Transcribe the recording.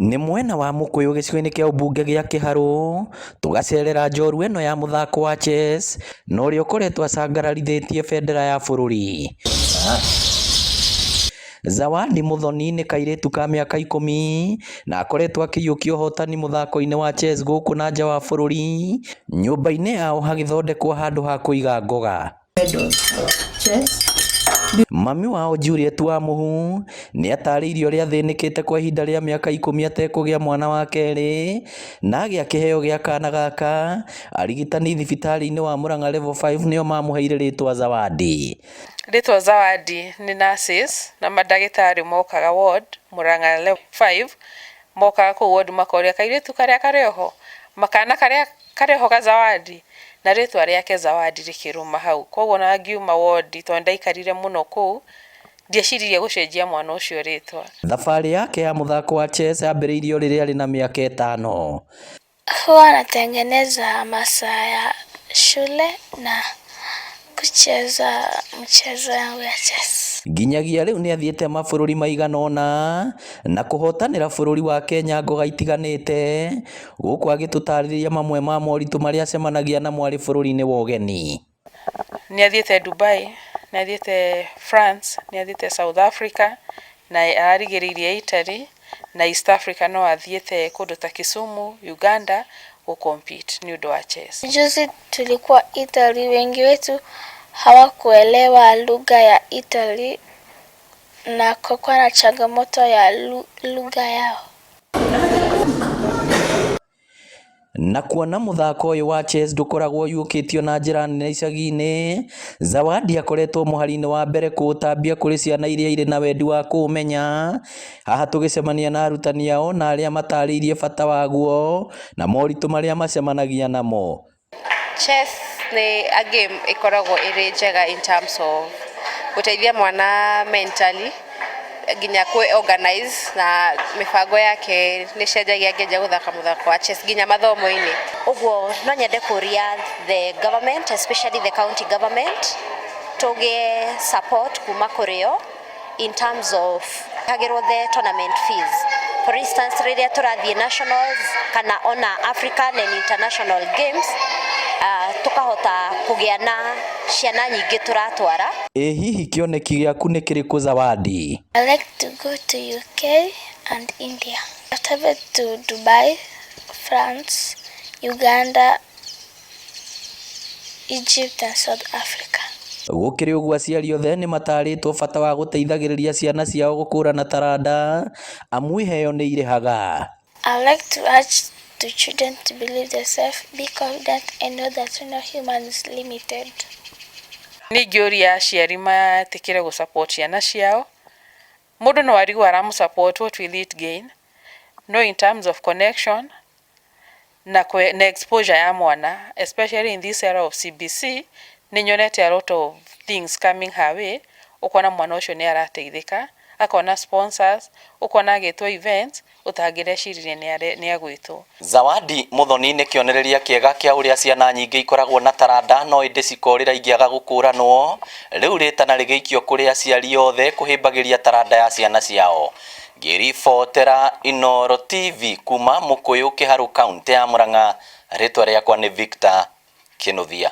Nĩ mwena wa Mukuyu gĩcigo-inĩ kĩa ũmbunge gĩa Kĩharũ, tũgacerera njorua ĩno ya mũthako wa chess na ũrĩa ũkoretwo acangararithĩtie bendera ya bũrũri. Zawadi Muthoni nĩ kairĩtu ka mĩaka 10 na akoretwo akĩiyũkia ũhotani mũthako-inĩ wa chess gũkũ na nja wa bũrũri, nyũmba-inĩ yao hagĩthondekwo handũ ha kũiga ngoga. Mami wao Juliet Wamuhu nĩ atarĩirie ũrĩa athĩnĩkĩte kwa ihinda rĩa mĩaka 10 atekũgĩa mwana wa kerĩ, na agĩa kĩheo gĩa kana gaka, arigitani thibitarĩ-inĩ wa Murang'a level 5 nĩo mamũheire rĩtwa Zawadi. Rĩtwa Zawadi nĩ nurses na mandagĩtarĩ mokaga ward Murang'a level 5, mokaga kũu ward makoria kairĩtu karĩa karĩoho, makana karĩa karĩoho ga Zawadi, na rĩtwa rĩake Zawadi rĩkĩrũma hau. Koguo na ngiuma ward tondũ ndaikarire mũno kũu, ndieciririe gũcenjia mwana ũcio rĩtwa. Thabarĩ yake ya mũthako wa chess yambĩrĩirio rĩrĩa arĩ na mĩaka 5. Huwa natengeneza masaa ya shule na kucheza mchezo yangu ya chess. Nginyagia rĩu nĩ athiĩte mabũrũri maigana ũna na kũhotanĩra bũrũri wa Kenya ngoga itiganĩte, gũkũ agĩtũtarĩria mamwe ma moritũ marĩa acemanagia namo arĩ bũrũri-inĩ wa ũgeni. Nĩ athiĩte Dubai, nĩ athiĩte France, nĩ athiĩte South Africa, na arigĩrĩirie Italy, na East Africa no athiĩte kũndũ ta Kisumu, Uganda compete ni ũndũ wa chess. Juzi tulikuwa Italy, wengi wetu hawakuelewa lugha ya Italy na kukuwa na changamoto ya lugha yao. Na kuona mũthako ũyũ wa chess ndũkoragwo yũkĩtio na njĩra nene icagi-inĩ, Zawadi akoretwo mũhari-inĩ wa mbere kũũtambia kũrĩ ciana iria irĩ na wendi wa kũũmenya. Haha tũgĩcemania na arutani ao na arĩa matarĩirie bata waguo na moritũ marĩa macemanagia namo. Chess nĩ a game ĩkoragwo ĩrĩ njega in terms of gũteithia mwana mentally, nginya kwĩ organize na mĩbango yake nĩ cenjagia nginya gũthaka mũthako wa chess nginya mathomo-inĩ. Ũguo no nyende kũria the government, especially the county government, tũgĩe support kuma kũrĩ o in terms of hagĩrwo the tournament fees. For instance, rĩrĩa tũrathiĩ nationals kana ona African and international games, tukahota kũgĩa na ciana nyingĩ tũratwara. Hihi kĩoneki gĩaku nĩ kĩrĩkũ Zawadi? I like to go to UK and India. I traveled to Dubai, France, Uganda, Egypt and South Africa. Gũkĩrĩ ũguo aciari othe nĩ matarĩtwo bata wa gũteithagĩrĩria ciana ciao gũkũrana taranda, amu iheo nĩ irĩhaga. I like to urge to children to believe themselves, be confident and know that no human is limited. Ningĩũria aciari matĩkĩre gũsupport ciana ciao. Mũndũ no arigwo aramũsupport, what will it gain? No, in terms of connection na exposure ya mwana, especially in this era of CBC, nĩ nyonete a lot of things coming her way. Ũkona mwana ũcio nĩ arateithĩka, akona sponsors, ũkona agĩtwo events, ũtangĩreciria nĩ agwĩtwo. Zawadi Muthoni nĩ kĩonereria kĩega kĩa ũrĩa ciana nyingĩ ikoragwo na taranda no ĩndĩ cikorĩra ingĩaga gũkũranwo. Rĩu rĩtana rĩgĩikio kũrĩ aciari othe kũhĩmbagĩria taranda ya ciana ciao. Ngĩribotera Inooro TV kuma Mukuyu Kĩharũ kaunti ya Murang'a, rĩtwa rĩakwa nĩ Victor Kĩnuthia.